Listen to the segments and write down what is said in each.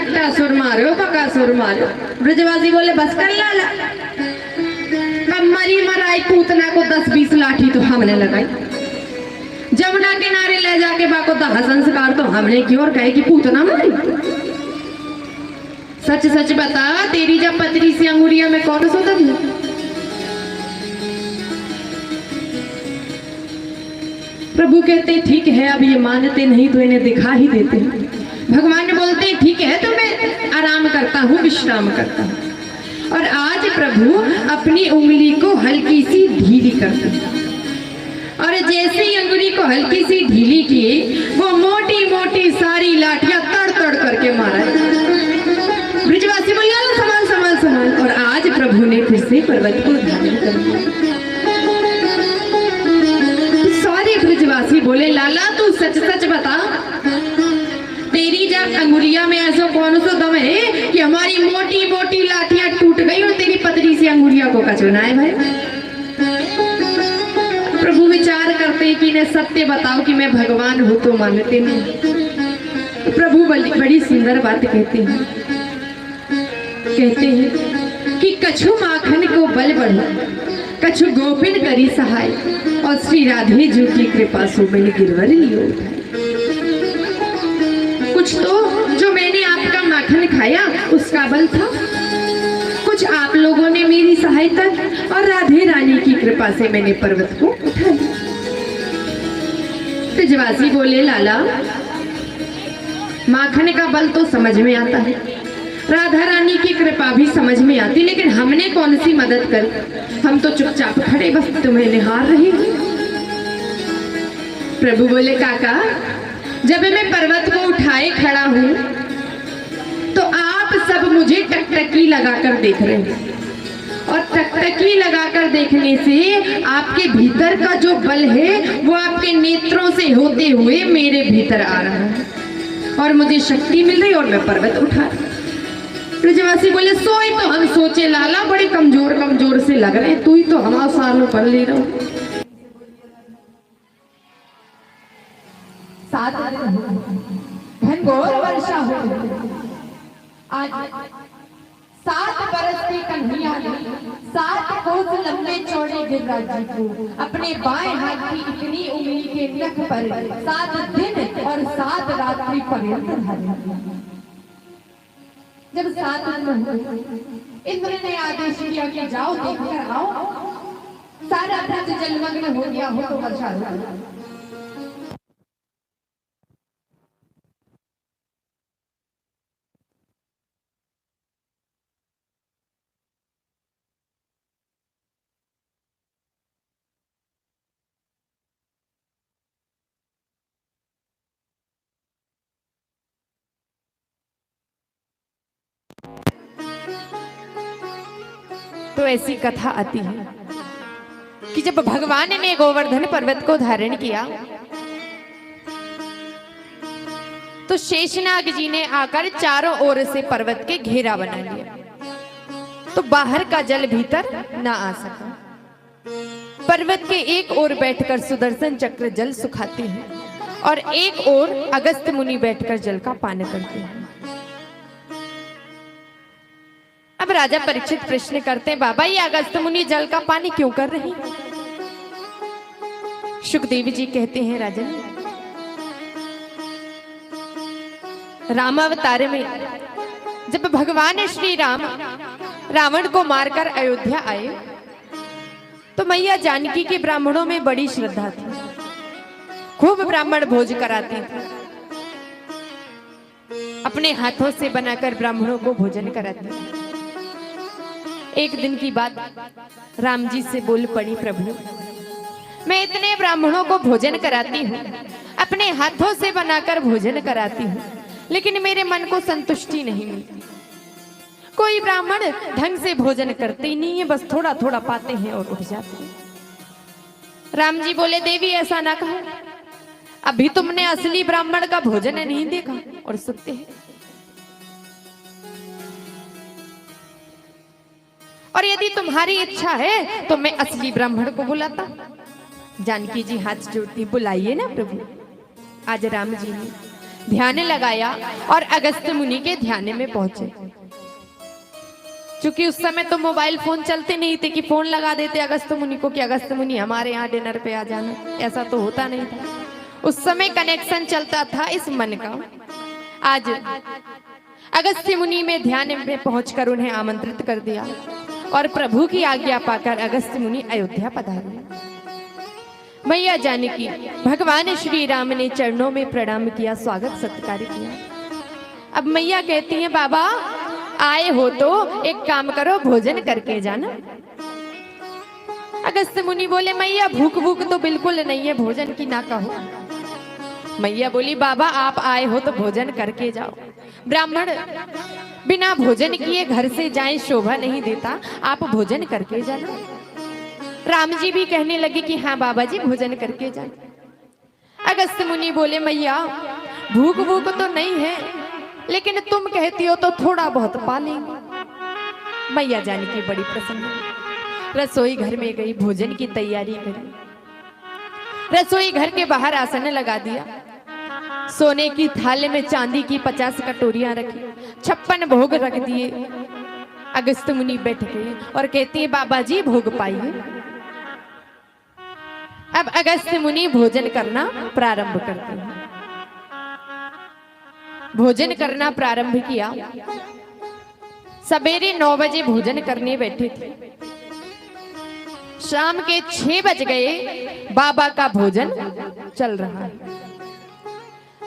खट्टा सुर मारो पका सुर मारो। ब्रजवासी बोले बस कर लाला, कब मरी मराई पूतना को 10-20 लाठी तो हमने लगाई, जमुना किनारे ले जाके बाको दाह संस्कार तो हमने की और कहे कि पूतना मरी। सच सच बता, तेरी जब पतरी सी अंगुरिया में कौन सा दम है? प्रभु कहते ठीक है, अब ये मानते नहीं तो इन्हें दिखा ही देते हैं। भगवान बोलते ठीक है तो मैं आराम करता हूँ, विश्राम करता हूँ। और आज प्रभु अपनी उंगली को हल्की सी ढीली करते हैं, और जैसे ही अंगुली को हल्की सी ढीली की, वो मोटी मोटी सारी लाठियां तड़ तड़ करके मारा। ब्रजवासी बोले संभाल संभाल संभाल। और आज प्रभु ने फिर से पर्वत को धारण कर लिया। सारे ब्रजवासी बोले लाला तू सच सच बता, तेरी जब अंगुलिया में ऐसा कौन सा दम है कि हमारी मोटी मोटी लाठियां टूट गई और तेरी पतली सी अंगुलिया को कचुना है भाई? प्रभु विचार करते कि इन्हें सत्य बताओ कि मैं भगवान हूं तो मानते नहीं। प्रभु बड़ी सुंदर बात कहते हैं कि कछु माखन को बल बढ़ो, कछु गोपिन करी सहाय, और श्री राधे जी की कृपा सो मैंने गिरवर लियो। कुछ तो जो मैंने आपका माखन खाया उसका बल था, कुछ आप लोगों ने मेरी सहायता और राधे रानी की कृपा से मैंने पर्वत को उठाया। ब्रजवासी बोले लाला माखन का बल तो समझ में आता है, राधा रानी की कृपा भी समझ में आती, लेकिन हमने कौन सी मदद करी? हम तो चुपचाप खड़े बस तुम्हें निहार रहे हैं। प्रभु बोले काका जब मैं पर्वत को उठाए खड़ा हूं तो आप सब मुझे टकटकी लगाकर देख रहे हैं, और टकटकी लगाकर देखने से आपके भीतर का जो बल है वो आपके नेत्रों से होते हुए मेरे भीतर आ रहा है, और मुझे शक्ति मिल रही और मैं पर्वत उठा। ब्रजवासी बोले सोई तो हम सोचे लाला बड़े कमजोर कमजोर से लग रहे हैं, तू ही तो हमारा सालों पर ले रहा हूं। 7 घनघोर वर्षा हो, आज 7 बरस की कन्हैया ने 7 कोस लंबे चौड़े गिरिराज जी को अपने बाएं हाथ की इतनी उंगली के नख पर 7 दिन और 7 रात्रि पर्यंत धारण किया। जब 7 दिन हुए, इंद्र ने आदेश किया कि जाओ देखकर आओ, सारा ब्रज जलमग्न हो गया हो तो वर्षा हो। तो ऐसी कथा आती है कि जब भगवान ने गोवर्धन पर्वत को धारण किया तो शेषनाग जी ने आकर चारों ओर से पर्वत के घेरा बना लिया, तो बाहर का जल भीतर ना आ सका। पर्वत के एक ओर बैठकर सुदर्शन चक्र जल सुखाते हैं और एक ओर अगस्त्य मुनि बैठकर जल का पान करते हैं। अब राजा परीक्षित प्रश्न करते हैं बाबा ये अगस्त्य मुनि जल का पानी क्यों कर रहे हैं? सुखदेव जी कहते हैं राजन, रामावतार में जब भगवान श्री राम रावण को मारकर अयोध्या आए तो मैया जानकी के ब्राह्मणों में बड़ी श्रद्धा थी, खूब ब्राह्मण भोज कराती थी, अपने हाथों से बनाकर ब्राह्मणों को भोजन कराती थी। एक दिन की बात राम जी से बोल पड़ी, प्रभु मैं इतने ब्राह्मणों को भोजन कराती हूँ, अपने हाथों से बनाकर भोजन कराती हूँ, लेकिन मेरे मन को संतुष्टि नहीं मिलती। कोई ब्राह्मण ढंग से भोजन करते ही नहीं है, बस थोड़ा थोड़ा पाते हैं और उठ जाते हैं। राम जी बोले देवी ऐसा ना कहो, अभी तुमने असली ब्राह्मण का भोजन नहीं देखा। और सुनते हैं और यदि तुम्हारी इच्छा है तो मैं असली ब्राह्मण को बुलाता। जानकी जी हाथ जोड़ती, बुलाइए ना प्रभु। आज राम जी ने ध्यान लगाया और अगस्त्य मुनि के ध्यान में पहुंचे। क्योंकि उस समय तो मोबाइल फोन चलते नहीं थे कि फोन लगा देते अगस्त्य मुनि को कि अगस्त्य मुनि हमारे यहाँ डिनर पे आ जाना, ऐसा तो होता नहीं था। उस समय कनेक्शन चलता था इस मन का। आज अगस्त्य मुनि में ध्यान में पहुंचकर उन्हें आमंत्रित कर दिया और प्रभु की आज्ञा पाकर अगस्त्य मुनि अयोध्या पधारे। मैया जानकी भगवान श्री राम ने चरणों में प्रणाम किया, स्वागत सत्कार किया। अब मैया कहती हैं बाबा आए हो तो एक काम करो, भोजन करके जाना। अगस्त्य मुनि बोले मैया भूख भूख तो बिल्कुल नहीं है, भोजन की ना कहो। मैया बोली बाबा आप आए हो तो भोजन करके जाओ। ब्राह्मण बिना भोजन किए घर से जाए शोभा नहीं देता, आप भोजन करके जाना। राम जी भी कहने लगे कि हाँ बाबा जी भोजन करके जाना। अगस्त्य मुनि बोले मैया भूख भूख तो नहीं है, लेकिन तुम कहती हो तो थोड़ा बहुत पा लेंगे। मैया जानकी बड़ी प्रसन्न हुई, रसोई घर में गई, भोजन की तैयारी करी। रसोई घर के बाहर आसन लगा दिया, सोने की थाली में चांदी की 50 कटोरियां रखी, 56 भोग रख दिए। अगस्त्य मुनि बैठ गए और कहती है बाबा जी भोग पाइए। अब अगस्त्य मुनि भोजन करना प्रारंभ करते हैं। भोजन करना प्रारंभ किया। सवेरे 9 बजे भोजन करने बैठे थे, शाम के 6 बज गए, बाबा का भोजन चल रहा है।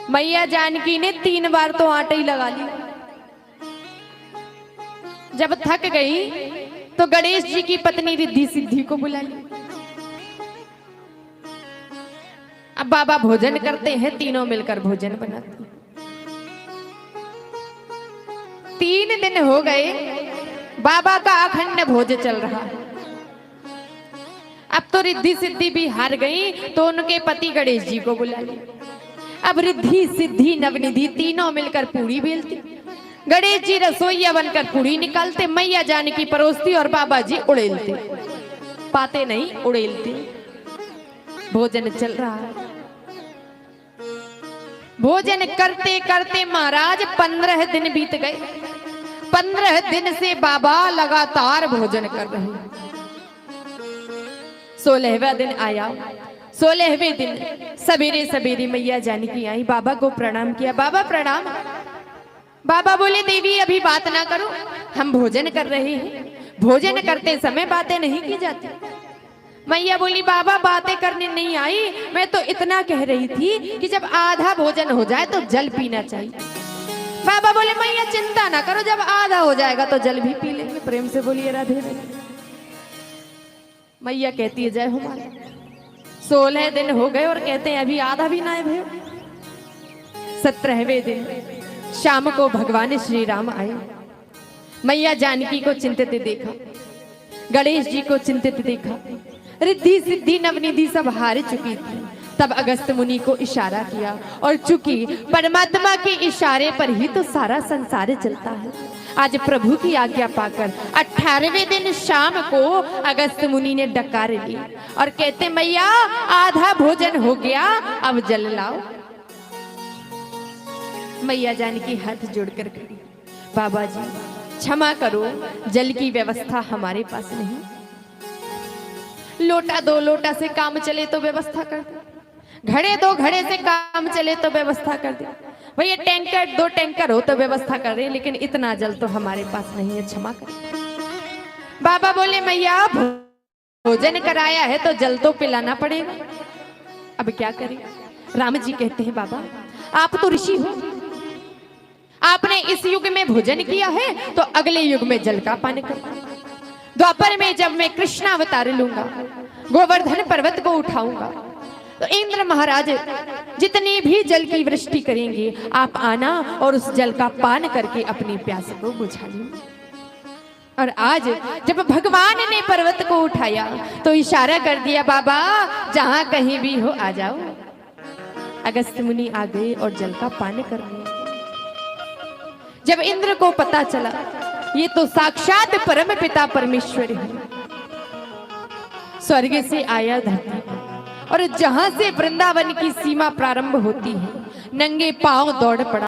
मैया जानकी ने 3 बार तो आटा ही लगा लिया। जब थक गई तो गणेश जी की पत्नी रिद्धि सिद्धि को बुला ली। अब बाबा भोजन करते हैं, तीनों मिलकर भोजन बनाते हैं। 3 दिन हो गए, बाबा का अखंड भोज चल रहा है। अब तो रिद्धि सिद्धि भी हार गई तो उनके पति गणेश जी को बुला लिया। अब रिद्धि सिद्धि नवनिधि तीनों मिलकर पूरी बेलती, गणेश जी रसोईया बनकर पूरी निकालते, मैया जानकी परोसती और बाबा जी उड़ेलते, पाते नहीं उड़ेलते। भोजन चल रहा है। भोजन करते करते महाराज 15 दिन बीत गए। 15 दिन से बाबा लगातार भोजन कर रहे हैं। 16वां दिन आया। 16वें दिन सवेरे सवेरे मैया जानकी आई, बाबा को प्रणाम किया। बाबा प्रणाम। बाबा बोले देवी अभी बात ना करो, हम भोजन कर रहे हैं, भोजन करते समय बातें नहीं की जाती। मैया बोली बाबा बातें करने नहीं आई, मैं तो इतना कह रही थी कि जब आधा भोजन हो जाए तो जल पीना चाहिए। बाबा बोले मैया चिंता ना करो, जब आधा हो जाएगा तो जल भी पी लेंगे। प्रेम से बोलिए राधे राधे। मैया कहती है जय हो माता। 16 दिन हो गए और कहते हैं अभी आधा भी ना है भयो। 17वें दिन शाम को भगवान श्री राम आए। मैया जानकी को चिंतित देखा, गणेश जी को चिंतित देखा, रिद्धि सिद्धि नवनिधि सब हार चुकी थी। तब अगस्त्य मुनि को इशारा किया, और चूंकि परमात्मा के इशारे पर ही तो सारा संसार चलता है, आज प्रभु की आज्ञा पाकर 18वें दिन शाम को अगस्त्य मुनि ने डकार ली और कहते मैया आधा भोजन हो गया, अब जल लाओ। मैया जानकी हाथ जोड़कर खड़ी, बाबा जी क्षमा करो, जल की व्यवस्था हमारे पास नहीं। लोटा 2 लोटा से काम चले तो व्यवस्था कर दे, घड़े 2 घड़े से काम चले तो व्यवस्था कर दे, भैया टैंकर 2 टैंकर हो तो व्यवस्था कर रहे, लेकिन इतना जल तो हमारे पास नहीं है, क्षमा कर। बाबा बोले मैया भोजन कराया है तो जल तो पिलाना पड़ेगा, अब क्या करें। राम जी कहते हैं बाबा आप तो ऋषि हो, आपने इस युग में भोजन किया है तो अगले युग में जल का पान करो। द्वापर में जब मैं कृष्ण अवतार लूंगा, गोवर्धन पर्वत को उठाऊंगा, तो इंद्र महाराज जितनी भी जल की वृष्टि करेंगे, आप आना और उस जल का पान करके अपनी प्यास को बुझा लेना। और आज जब भगवान ने पर्वत को उठाया तो इशारा कर दिया बाबा जहां कहीं भी हो आ जाओ। अगस्त्य मुनि आ गए और जल का पान कर लिया। जब इंद्र को पता चला ये तो साक्षात परम पिता परमेश्वर है, स्वर्ग से आया धरती पर, और जहां से वृंदावन की सीमा प्रारंभ होती है नंगे पांव दौड़ पड़ा।